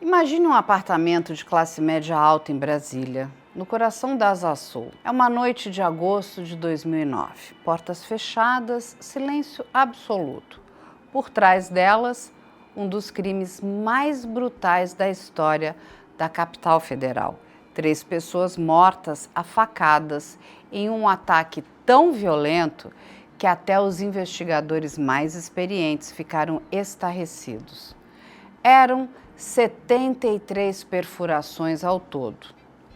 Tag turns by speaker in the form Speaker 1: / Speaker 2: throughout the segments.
Speaker 1: Imagine um apartamento de classe média alta em Brasília, no coração da Asa Sul. É uma noite de agosto de 2009. Portas fechadas, silêncio absoluto. Por trás delas, um dos crimes mais brutais da história da capital federal. 3 pessoas mortas a facadas em um ataque tão violento que até os investigadores mais experientes ficaram estarrecidos. Eram 73 perfurações ao todo.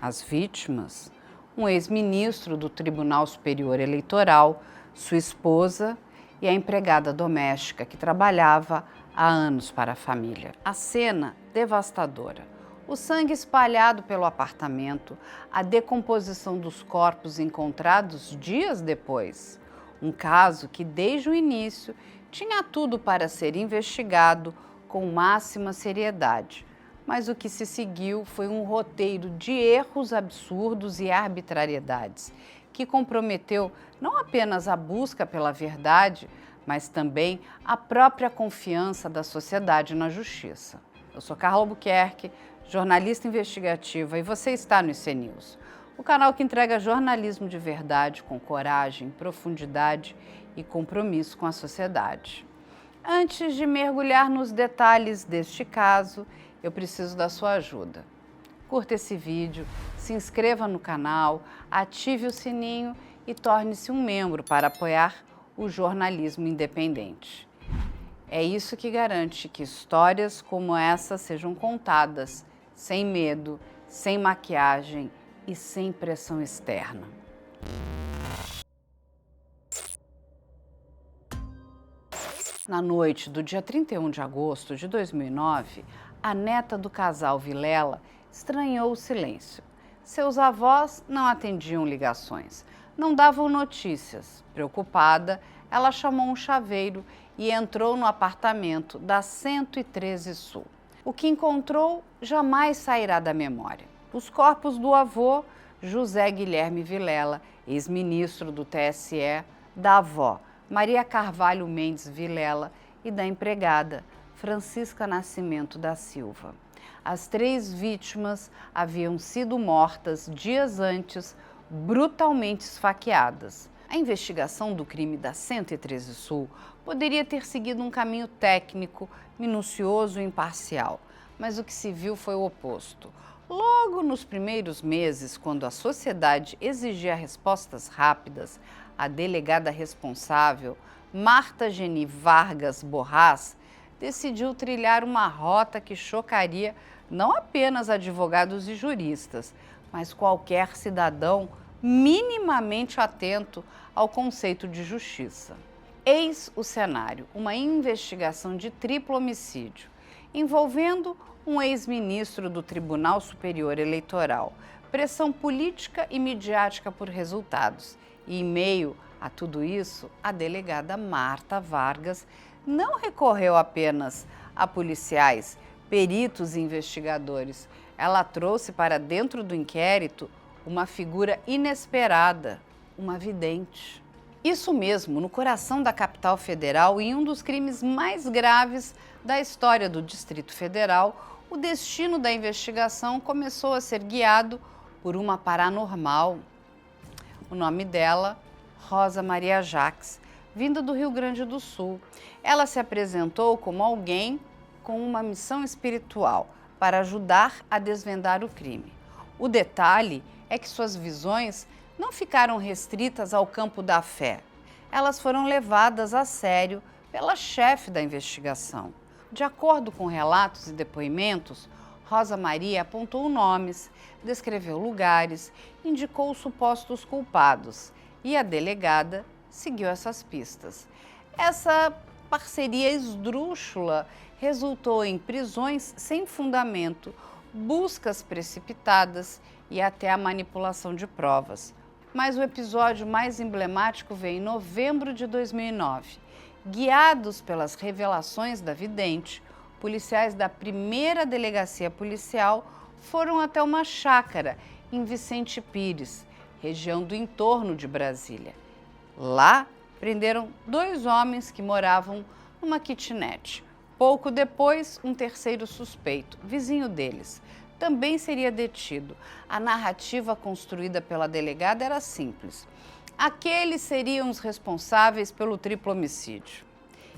Speaker 1: As vítimas, um ex-ministro do Tribunal Superior Eleitoral, sua esposa e a empregada doméstica que trabalhava há anos para a família. A cena devastadora. O sangue espalhado pelo apartamento, a decomposição dos corpos encontrados dias depois. Um caso que, desde o início, tinha tudo para ser investigado com máxima seriedade, mas o que se seguiu foi um roteiro de erros absurdos e arbitrariedades, que comprometeu não apenas a busca pela verdade, mas também a própria confiança da sociedade na justiça. Eu sou Carla Albuquerque, jornalista investigativa, e você está no IC News, o canal que entrega jornalismo de verdade com coragem, profundidade e compromisso com a sociedade. Antes de mergulhar nos detalhes deste caso, eu preciso da sua ajuda. Curta esse vídeo, se inscreva no canal, ative o sininho e torne-se um membro para apoiar o jornalismo independente. É isso que garante que histórias como essa sejam contadas sem medo, sem maquiagem e sem pressão externa. Na noite do dia 31 de agosto de 2009, a neta do casal Vilela estranhou o silêncio. Seus avós não atendiam ligações, não davam notícias. Preocupada, ela chamou um chaveiro e entrou no apartamento da 113 Sul. O que encontrou jamais sairá da memória. Os corpos do avô, José Guilherme Vilela, ex-ministro do TSE, da avó, Maria Carvalho Mendes Vilela, e da empregada, Francisca Nascimento da Silva. As 3 vítimas haviam sido mortas dias antes, brutalmente esfaqueadas. A investigação do crime da 113 Sul poderia ter seguido um caminho técnico, minucioso e imparcial, mas o que se viu foi o oposto. Logo nos primeiros meses, quando a sociedade exigia respostas rápidas, a delegada responsável, Marta Geni Vargas Borrás, decidiu trilhar uma rota que chocaria não apenas advogados e juristas, mas qualquer cidadão minimamente atento ao conceito de justiça. Eis o cenário: uma investigação de triplo homicídio, envolvendo um ex-ministro do Tribunal Superior Eleitoral, pressão política e midiática por resultados. E, em meio a tudo isso, a delegada Marta Vargas não recorreu apenas a policiais, peritos e investigadores. Ela trouxe para dentro do inquérito uma figura inesperada, uma vidente. Isso mesmo, no coração da capital federal e em um dos crimes mais graves da história do Distrito Federal, o destino da investigação começou a ser guiado por uma paranormal. O nome dela, Rosa Maria Jacques, vinda do Rio Grande do Sul. Ela se apresentou como alguém com uma missão espiritual para ajudar a desvendar o crime. O detalhe é que suas visões não ficaram restritas ao campo da fé. Elas foram levadas a sério pela chefe da investigação. De acordo com relatos e depoimentos, Rosa Maria apontou nomes, descreveu lugares, indicou supostos culpados e a delegada seguiu essas pistas. Essa parceria esdrúxula resultou em prisões sem fundamento, buscas precipitadas e até a manipulação de provas. Mas o episódio mais emblemático veio em novembro de 2009. Guiados pelas revelações da vidente, policiais da 1ª Delegacia Policial foram até uma chácara em Vicente Pires, região do entorno de Brasília. Lá, prenderam 2 homens que moravam numa kitnet. Pouco depois, um terceiro suspeito, vizinho deles, também seria detido. A narrativa construída pela delegada era simples. Aqueles seriam os responsáveis pelo triplo homicídio.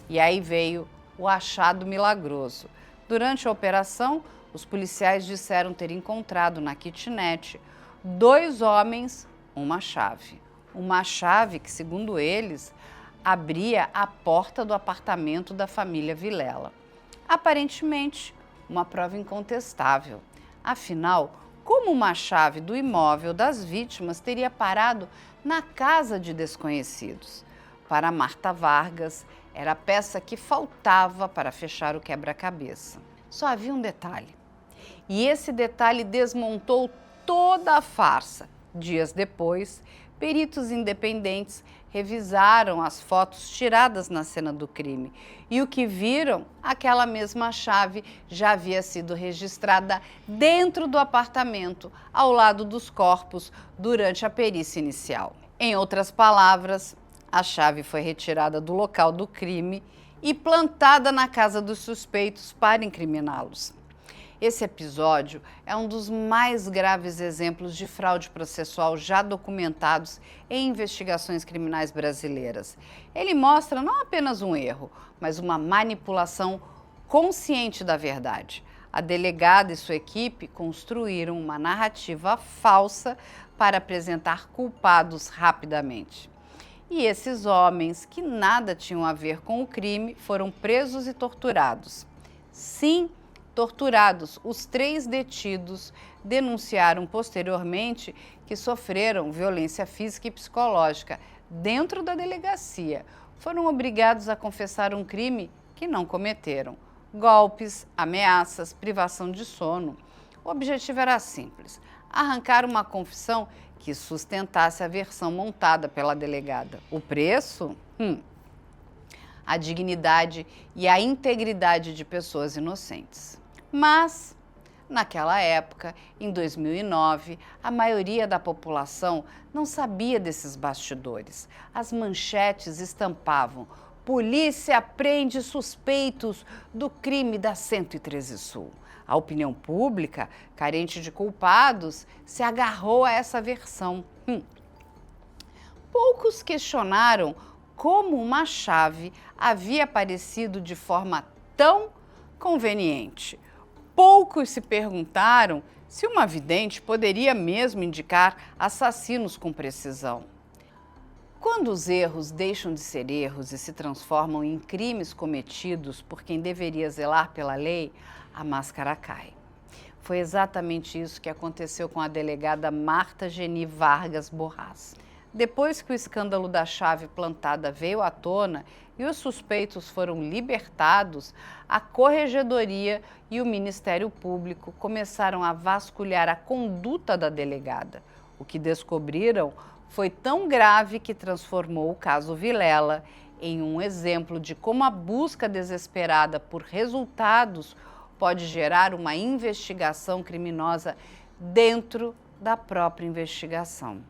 Speaker 1: E aí veio o achado milagroso. Durante a operação, os policiais disseram ter encontrado na kitnet 2 homens, uma chave. Uma chave que, segundo eles, abria a porta do apartamento da família Vilela. Aparentemente, uma prova incontestável. Afinal, como uma chave do imóvel das vítimas teria parado na casa de desconhecidos? Para Marta Vargas, era a peça que faltava para fechar o quebra-cabeça. Só havia um detalhe. E esse detalhe desmontou toda a farsa. Dias depois, peritos independentes revisaram as fotos tiradas na cena do crime e o que viram, aquela mesma chave já havia sido registrada dentro do apartamento, ao lado dos corpos, durante a perícia inicial. Em outras palavras, a chave foi retirada do local do crime e plantada na casa dos suspeitos para incriminá-los. Esse episódio é um dos mais graves exemplos de fraude processual já documentados em investigações criminais brasileiras. Ele mostra não apenas um erro, mas uma manipulação consciente da verdade. A delegada e sua equipe construíram uma narrativa falsa para apresentar culpados rapidamente. E esses homens, que nada tinham a ver com o crime, foram presos e torturados. Sim, torturados. Os 3 detidos denunciaram posteriormente que sofreram violência física e psicológica dentro da delegacia. Foram obrigados a confessar um crime que não cometeram. Golpes, ameaças, privação de sono. O objetivo era simples: arrancar uma confissão que sustentasse a versão montada pela delegada. O preço? A dignidade e a integridade de pessoas inocentes. Mas, naquela época, em 2009, a maioria da população não sabia desses bastidores. As manchetes estampavam: polícia prende suspeitos do crime da 113 Sul. A opinião pública, carente de culpados, se agarrou a essa versão. Poucos questionaram como uma chave havia aparecido de forma tão conveniente. Poucos se perguntaram se uma vidente poderia mesmo indicar assassinos com precisão. Quando os erros deixam de ser erros e se transformam em crimes cometidos por quem deveria zelar pela lei, a máscara cai. Foi exatamente isso que aconteceu com a delegada Marta Geni Vargas Borras. Depois que o escândalo da chave plantada veio à tona e os suspeitos foram libertados, a Corregedoria e o Ministério Público começaram a vasculhar a conduta da delegada. O que descobriram foi tão grave que transformou o caso Vilela em um exemplo de como a busca desesperada por resultados pode gerar uma investigação criminosa dentro da própria investigação.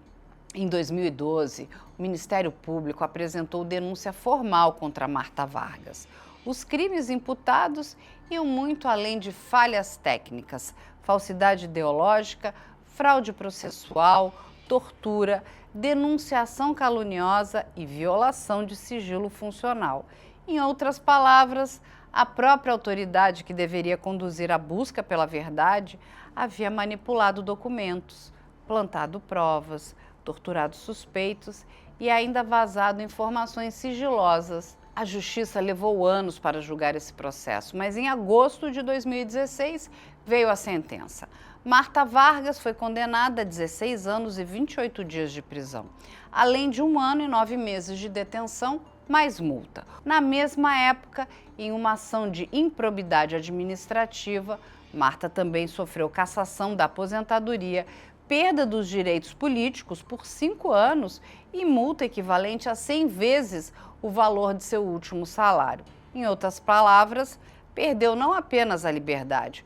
Speaker 1: Em 2012, o Ministério Público apresentou denúncia formal contra Marta Vargas. Os crimes imputados iam muito além de falhas técnicas, falsidade ideológica, fraude processual, tortura, denunciação caluniosa e violação de sigilo funcional. Em outras palavras, a própria autoridade que deveria conduzir a busca pela verdade havia manipulado documentos, plantado provas, torturado suspeitos e ainda vazado informações sigilosas. A justiça levou anos para julgar esse processo, mas em agosto de 2016 veio a sentença. Marta Vargas foi condenada a 16 anos e 28 dias de prisão, além de 1 ano e 9 meses de detenção, mais multa. Na mesma época, em uma ação de improbidade administrativa, Marta também sofreu cassação da aposentadoria, perda dos direitos políticos por 5 anos e multa equivalente a 100 vezes o valor de seu último salário. Em outras palavras, perdeu não apenas a liberdade,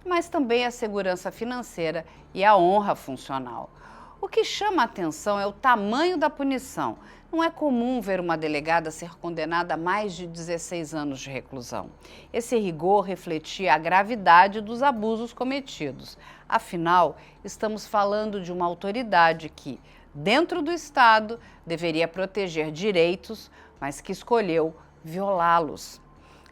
Speaker 1: mas também a segurança financeira e a honra funcional. O que chama a atenção é o tamanho da punição. Não é comum ver uma delegada ser condenada a mais de 16 anos de reclusão. Esse rigor refletia a gravidade dos abusos cometidos. Afinal, estamos falando de uma autoridade que, dentro do Estado, deveria proteger direitos, mas que escolheu violá-los.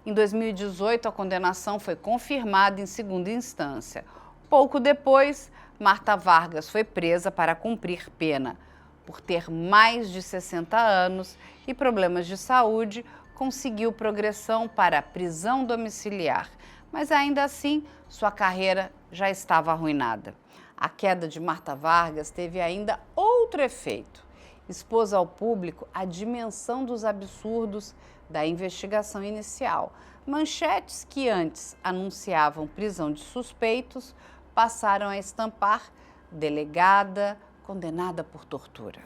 Speaker 1: Em 2018, a condenação foi confirmada em segunda instância. Pouco depois, Marta Vargas foi presa para cumprir pena. Por ter mais de 60 anos e problemas de saúde, conseguiu progressão para prisão domiciliar, mas ainda assim sua carreira já estava arruinada. A queda de Marta Vargas teve ainda outro efeito. Expôs ao público a dimensão dos absurdos da investigação inicial. Manchetes que antes anunciavam prisão de suspeitos passaram a estampar delegada condenada por tortura.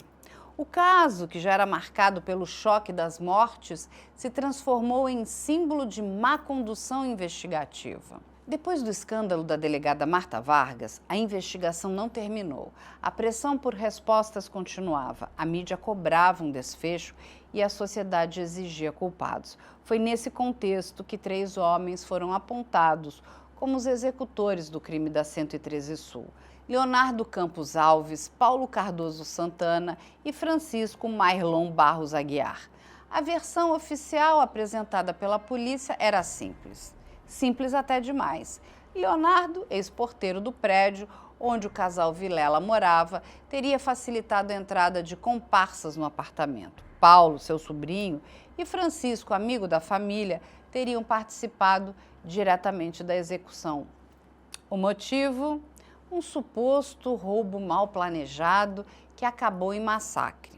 Speaker 1: O caso, que já era marcado pelo choque das mortes, se transformou em símbolo de má condução investigativa. Depois do escândalo da delegada Marta Vargas, a investigação não terminou. A pressão por respostas continuava, a mídia cobrava um desfecho e a sociedade exigia culpados. Foi nesse contexto que 3 homens foram apontados como os executores do crime da 113 Sul. Leonardo Campos Alves, Paulo Cardoso Santana e Francisco Mairlon Barros Aguiar. A versão oficial apresentada pela polícia era simples. Simples até demais. Leonardo, ex-porteiro do prédio onde o casal Vilela morava, teria facilitado a entrada de comparsas no apartamento. Paulo, seu sobrinho, e Francisco, amigo da família, teriam participado diretamente da execução. O motivo? Um suposto roubo mal planejado que acabou em massacre.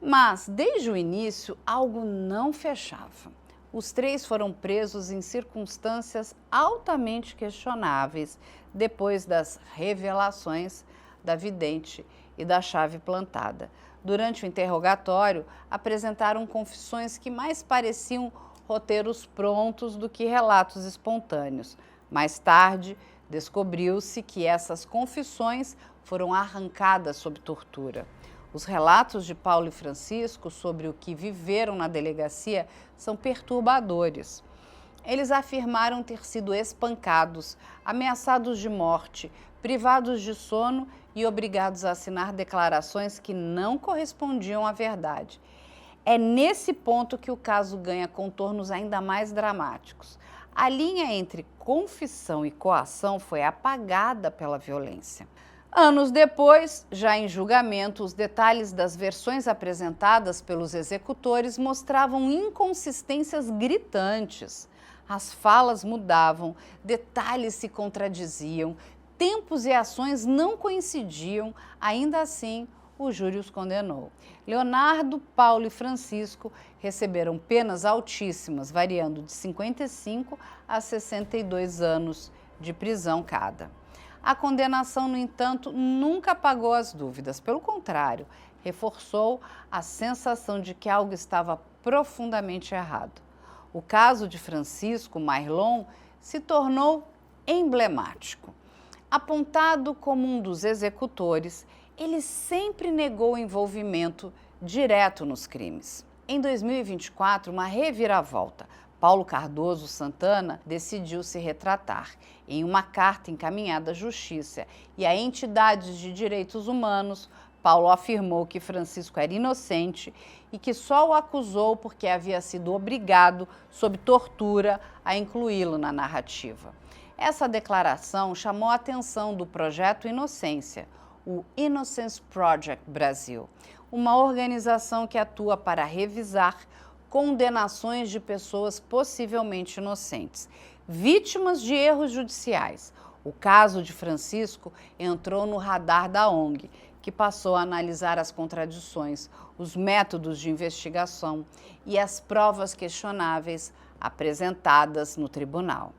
Speaker 1: Mas, desde o início, algo não fechava. Os 3 foram presos em circunstâncias altamente questionáveis depois das revelações da vidente e da chave plantada. Durante o interrogatório, apresentaram confissões que mais pareciam roteiros prontos do que relatos espontâneos. Mais tarde, descobriu-se que essas confissões foram arrancadas sob tortura. Os relatos de Paulo e Francisco sobre o que viveram na delegacia são perturbadores. Eles afirmaram ter sido espancados, ameaçados de morte, privados de sono e obrigados a assinar declarações que não correspondiam à verdade. É nesse ponto que o caso ganha contornos ainda mais dramáticos. A linha entre confissão e coação foi apagada pela violência. Anos depois, já em julgamento, os detalhes das versões apresentadas pelos executores mostravam inconsistências gritantes. As falas mudavam, detalhes se contradiziam, tempos e ações não coincidiam, ainda assim, o júri os condenou. Leonardo, Paulo e Francisco receberam penas altíssimas, variando de 55 a 62 anos de prisão cada. A condenação, no entanto, nunca apagou as dúvidas. Pelo contrário, reforçou a sensação de que algo estava profundamente errado. O caso de Francisco Mairlon se tornou emblemático. Apontado como um dos executores, ele sempre negou envolvimento direto nos crimes. Em 2024, uma reviravolta. Paulo Cardoso Santana decidiu se retratar. Em uma carta encaminhada à Justiça e a entidades de direitos humanos, Paulo afirmou que Francisco era inocente e que só o acusou porque havia sido obrigado, sob tortura, a incluí-lo na narrativa. Essa declaração chamou a atenção do Projeto Inocência, o Innocence Project Brasil, uma organização que atua para revisar condenações de pessoas possivelmente inocentes, vítimas de erros judiciais. O caso de Francisco entrou no radar da ONG, que passou a analisar as contradições, os métodos de investigação e as provas questionáveis apresentadas no tribunal.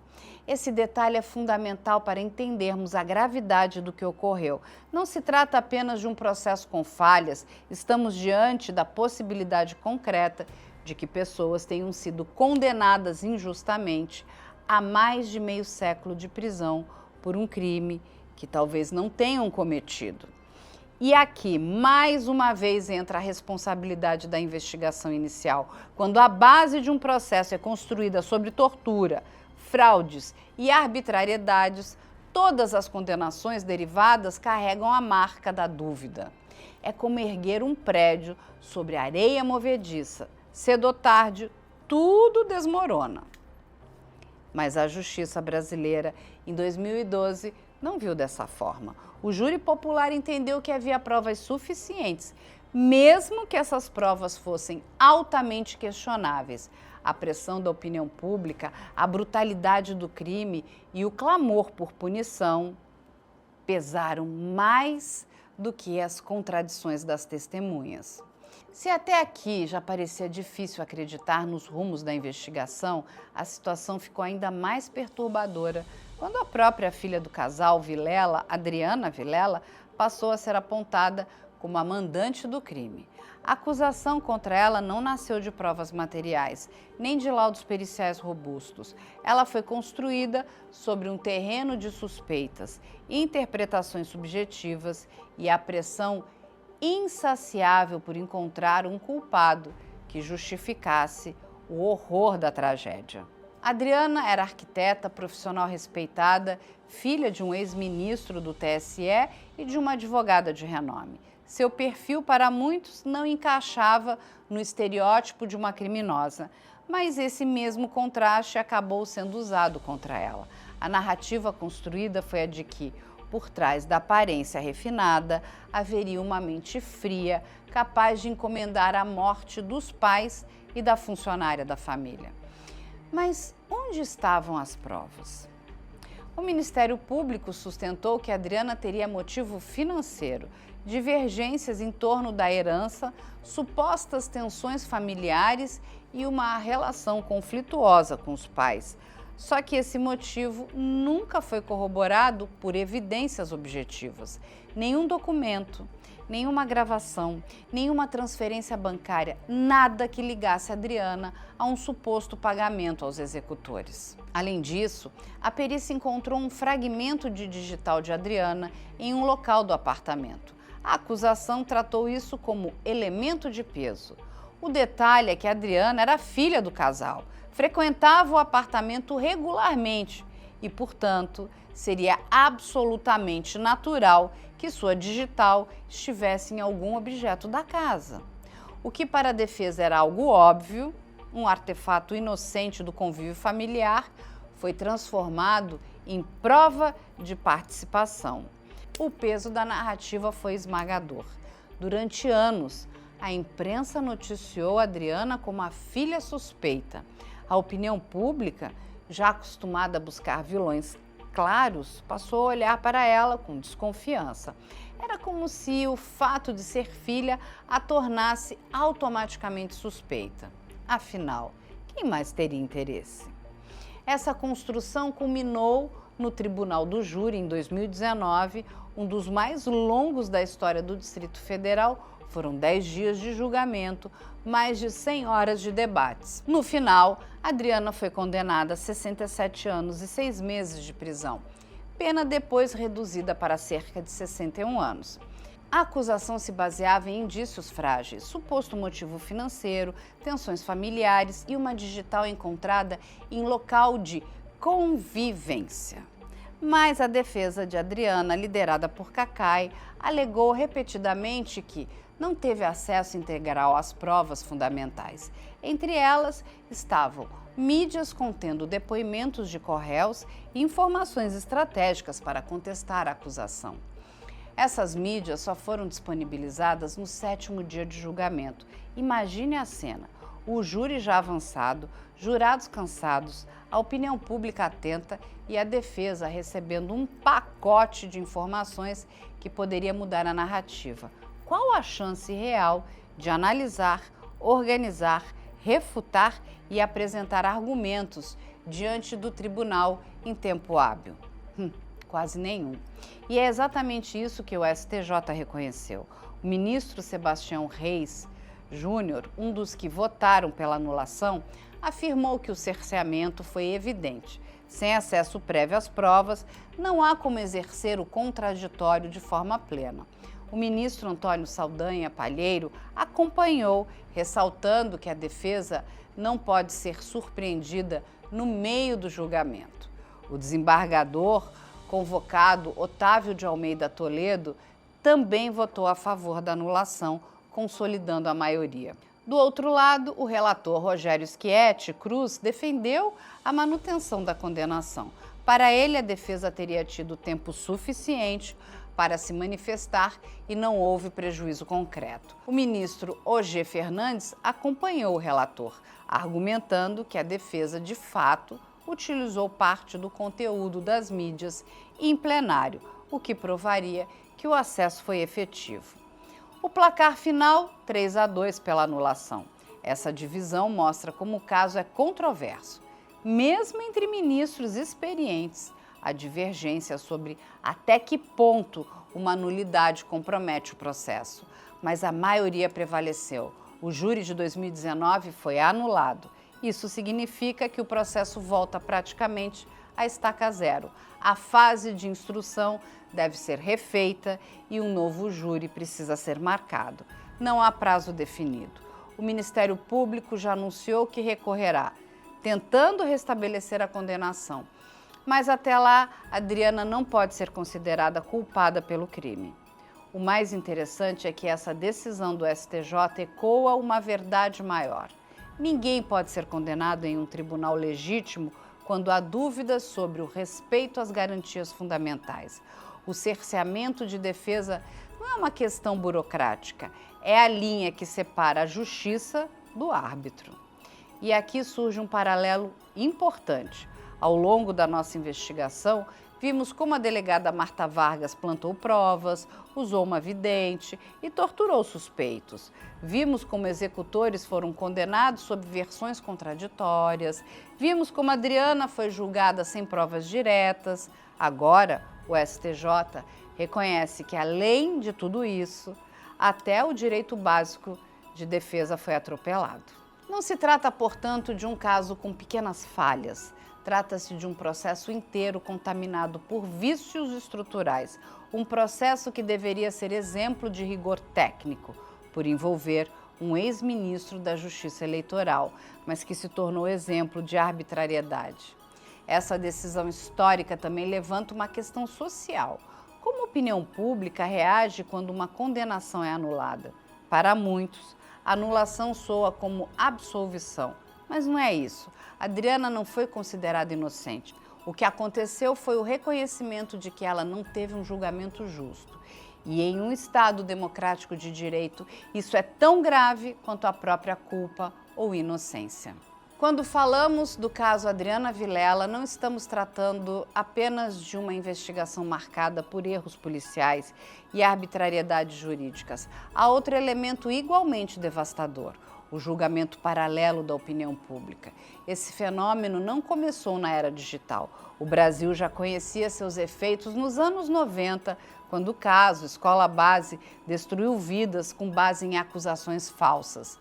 Speaker 1: Esse detalhe é fundamental para entendermos a gravidade do que ocorreu. Não se trata apenas de um processo com falhas, estamos diante da possibilidade concreta de que pessoas tenham sido condenadas injustamente a mais de meio século de prisão por um crime que talvez não tenham cometido. E aqui, mais uma vez, entra a responsabilidade da investigação inicial. Quando a base de um processo é construída sobre tortura, fraudes e arbitrariedades, todas as condenações derivadas carregam a marca da dúvida. É como erguer um prédio sobre areia movediça. Cedo ou tarde, tudo desmorona. Mas a justiça brasileira, em 2012, não viu dessa forma. O júri popular entendeu que havia provas suficientes, mesmo que essas provas fossem altamente questionáveis. A pressão da opinião pública, a brutalidade do crime e o clamor por punição pesaram mais do que as contradições das testemunhas. Se até aqui já parecia difícil acreditar nos rumos da investigação, a situação ficou ainda mais perturbadora quando a própria filha do casal, Vilela, Adriana Vilela, passou a ser apontada como a mandante do crime. A acusação contra ela não nasceu de provas materiais, nem de laudos periciais robustos. Ela foi construída sobre um terreno de suspeitas, interpretações subjetivas e a pressão insaciável por encontrar um culpado que justificasse o horror da tragédia. Adriana era arquiteta, profissional respeitada, filha de um ex-ministro do TSE e de uma advogada de renome. Seu perfil, para muitos, não encaixava no estereótipo de uma criminosa, mas esse mesmo contraste acabou sendo usado contra ela. A narrativa construída foi a de que, por trás da aparência refinada, haveria uma mente fria, capaz de encomendar a morte dos pais e da funcionária da família. Mas onde estavam as provas? O Ministério Público sustentou que Adriana teria motivo financeiro, divergências em torno da herança, supostas tensões familiares e uma relação conflituosa com os pais. Só que esse motivo nunca foi corroborado por evidências objetivas. Nenhum documento, nenhuma gravação, nenhuma transferência bancária, nada que ligasse Adriana a um suposto pagamento aos executores. Além disso, a perícia encontrou um fragmento de digital de Adriana em um local do apartamento. A acusação tratou isso como elemento de peso. O detalhe é que Adriana era filha do casal, frequentava o apartamento regularmente e, portanto, seria absolutamente natural que sua digital estivesse em algum objeto da casa. O que para a defesa era algo óbvio, um artefato inocente do convívio familiar, foi transformado em prova de participação. O peso da narrativa foi esmagador. Durante anos, a imprensa noticiou Adriana como a filha suspeita. A opinião pública, já acostumada a buscar vilões claros, passou a olhar para ela com desconfiança. Era como se o fato de ser filha a tornasse automaticamente suspeita. Afinal, quem mais teria interesse? Essa construção culminou no Tribunal do Júri em 2019, um dos mais longos da história do Distrito Federal. Foram 10 dias de julgamento, mais de 100 horas de debates. No final, Adriana foi condenada a 67 anos e 6 meses de prisão, pena depois reduzida para cerca de 61 anos. A acusação se baseava em indícios frágeis, suposto motivo financeiro, tensões familiares e uma digital encontrada em local de convivência. Mas a defesa de Adriana, liderada por Cacai, alegou repetidamente que não teve acesso integral às provas fundamentais. Entre elas estavam mídias contendo depoimentos de corréus e informações estratégicas para contestar a acusação. Essas mídias só foram disponibilizadas no 7º dia de julgamento. Imagine a cena: o júri já avançado, jurados cansados, a opinião pública atenta e a defesa recebendo um pacote de informações que poderia mudar a narrativa. Qual a chance real de analisar, organizar, refutar e apresentar argumentos diante do tribunal em tempo hábil? Quase nenhum. E é exatamente isso que o STJ reconheceu. O ministro Sebastião Reis Júnior, um dos que votaram pela anulação, afirmou que o cerceamento foi evidente. Sem acesso prévio às provas, não há como exercer o contraditório de forma plena. O ministro Antônio Saldanha Palheiro acompanhou, ressaltando que a defesa não pode ser surpreendida no meio do julgamento. O desembargador convocado, Otávio de Almeida Toledo, também votou a favor da anulação, consolidando a maioria. Do outro lado, o relator Rogério Schietti Cruz defendeu a manutenção da condenação. Para ele, a defesa teria tido tempo suficiente para se manifestar e não houve prejuízo concreto. O ministro Ogê Fernandes acompanhou o relator, argumentando que a defesa, de fato, utilizou parte do conteúdo das mídias em plenário, o que provaria que o acesso foi efetivo. O placar final, 3-2 pela anulação. Essa divisão mostra como o caso é controverso. Mesmo entre ministros experientes, a divergência sobre até que ponto uma nulidade compromete o processo. Mas a maioria prevaleceu. O júri de 2019 foi anulado. Isso significa que o processo volta praticamente à estaca zero. A fase de instrução deve ser refeita e um novo júri precisa ser marcado. Não há prazo definido. O Ministério Público já anunciou que recorrerá, tentando restabelecer a condenação. Mas até lá, Adriana não pode ser considerada culpada pelo crime. O mais interessante é que essa decisão do STJ ecoa uma verdade maior. Ninguém pode ser condenado em um tribunal legítimo quando há dúvidas sobre o respeito às garantias fundamentais. O cerceamento de defesa não é uma questão burocrática, é a linha que separa a justiça do árbitro. E aqui surge um paralelo importante. Ao longo da nossa investigação, vimos como a delegada Marta Vargas plantou provas, usou uma vidente e torturou suspeitos. Vimos como executores foram condenados sob versões contraditórias. Vimos como Adriana foi julgada sem provas diretas. Agora, o STJ reconhece que, além de tudo isso, até o direito básico de defesa foi atropelado. Não se trata, portanto, de um caso com pequenas falhas. Trata-se de um processo inteiro contaminado por vícios estruturais, um processo que deveria ser exemplo de rigor técnico, por envolver um ex-ministro da Justiça Eleitoral, mas que se tornou exemplo de arbitrariedade. Essa decisão histórica também levanta uma questão social. Como a opinião pública reage quando uma condenação é anulada? Para muitos, a anulação soa como absolvição, mas não é isso. Adriana não foi considerada inocente. O que aconteceu foi o reconhecimento de que ela não teve um julgamento justo. E em um Estado democrático de direito, isso é tão grave quanto a própria culpa ou inocência. Quando falamos do caso Adriana Vilela, não estamos tratando apenas de uma investigação marcada por erros policiais e arbitrariedades jurídicas. Há outro elemento igualmente devastador: o julgamento paralelo da opinião pública. Esse fenômeno não começou na era digital. O Brasil já conhecia seus efeitos nos anos 90, quando o caso Escola Base destruiu vidas com base em acusações falsas.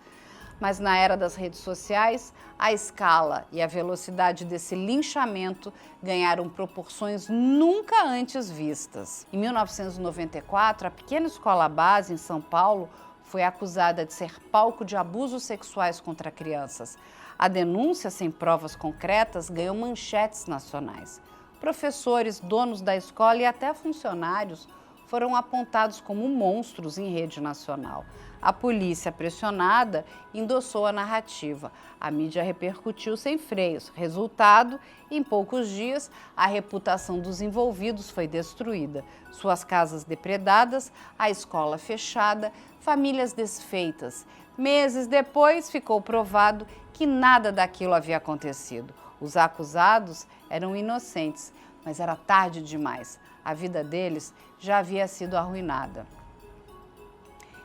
Speaker 1: Mas na era das redes sociais, a escala e a velocidade desse linchamento ganharam proporções nunca antes vistas. Em 1994, a pequena Escola Base, em São Paulo, foi acusada de ser palco de abusos sexuais contra crianças. A denúncia, sem provas concretas, ganhou manchetes nacionais. Professores, donos da escola e até funcionários foram apontados como monstros em rede nacional. A polícia, pressionada, endossou a narrativa. A mídia repercutiu sem freios. Resultado, em poucos dias, a reputação dos envolvidos foi destruída. Suas casas depredadas, a escola fechada, famílias desfeitas. Meses depois, ficou provado que nada daquilo havia acontecido. Os acusados eram inocentes, mas era tarde demais. A vida deles já havia sido arruinada.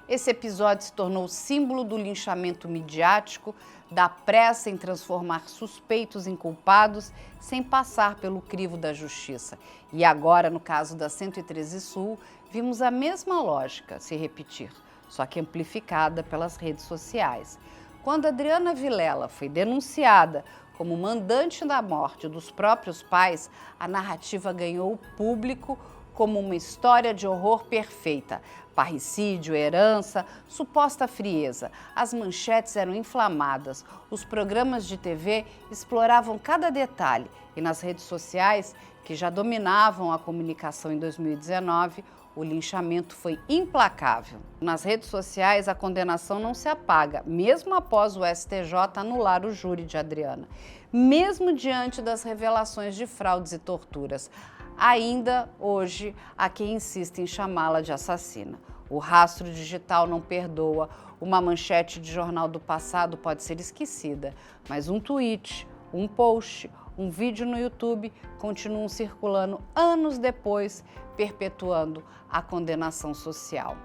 Speaker 1: Esse episódio se tornou símbolo do linchamento midiático, da pressa em transformar suspeitos em culpados sem passar pelo crivo da justiça. E agora, no caso da 113 Sul, vimos a mesma lógica se repetir, só que amplificada pelas redes sociais. Quando Adriana Vilela foi denunciada como mandante da morte dos próprios pais, a narrativa ganhou público como uma história de horror perfeita. Parricídio, herança, suposta frieza. As manchetes eram inflamadas, os programas de TV exploravam cada detalhe e nas redes sociais, que já dominavam a comunicação em 2019, o linchamento foi implacável. Nas redes sociais, a condenação não se apaga, mesmo após o STJ anular o júri de Adriana, mesmo diante das revelações de fraudes e torturas. Ainda hoje, há quem insiste em chamá-la de assassina. O rastro digital não perdoa. Uma manchete de jornal do passado pode ser esquecida, mas um tweet, um post, um vídeo no YouTube continuam circulando anos depois, perpetuando a condenação social.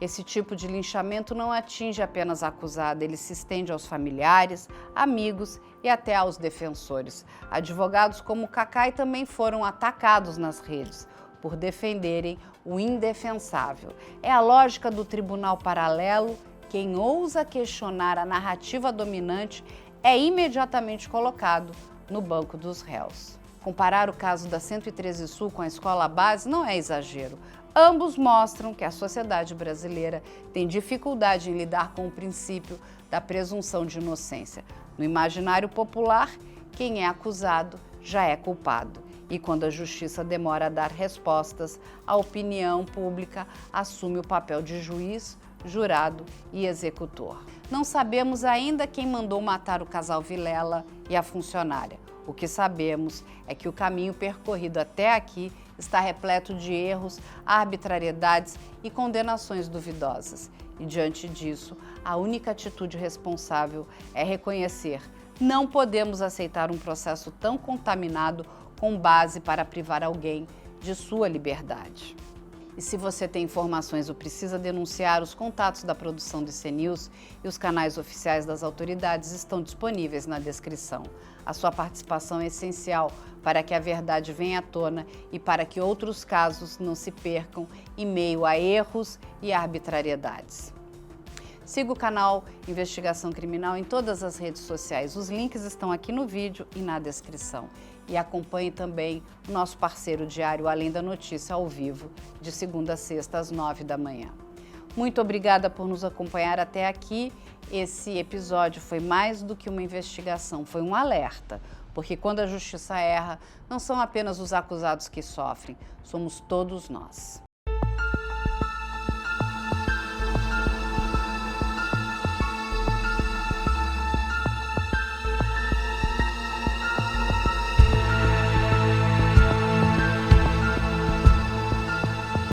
Speaker 1: Esse tipo de linchamento não atinge apenas a acusada, ele se estende aos familiares, amigos e até aos defensores. Advogados como Cacai também foram atacados nas redes por defenderem o indefensável. É a lógica do tribunal paralelo. Quem ousa questionar a narrativa dominante é imediatamente colocado no banco dos réus. Comparar o caso da 113 Sul com a escola base não é exagero. Ambos mostram que a sociedade brasileira tem dificuldade em lidar com o princípio da presunção de inocência. No imaginário popular, quem é acusado já é culpado. E quando a justiça demora a dar respostas, a opinião pública assume o papel de juiz, jurado e executor. Não sabemos ainda quem mandou matar o casal Vilela e a funcionária. O que sabemos é que o caminho percorrido até aqui está repleto de erros, arbitrariedades e condenações duvidosas. E diante disso, a única atitude responsável é reconhecer: não podemos aceitar um processo tão contaminado com base para privar alguém de sua liberdade. E se você tem informações ou precisa denunciar, os contatos da produção do ICNews e os canais oficiais das autoridades estão disponíveis na descrição. A sua participação é essencial para que a verdade venha à tona e para que outros casos não se percam em meio a erros e arbitrariedades. Siga o canal Investigação Criminal em todas as redes sociais. Os links estão aqui no vídeo e na descrição. E acompanhe também o nosso parceiro diário Além da Notícia ao vivo, de segunda a sexta às 9 da manhã. Muito obrigada por nos acompanhar até aqui. Esse episódio foi mais do que uma investigação, foi um alerta. Porque quando a justiça erra, não são apenas os acusados que sofrem, somos todos nós.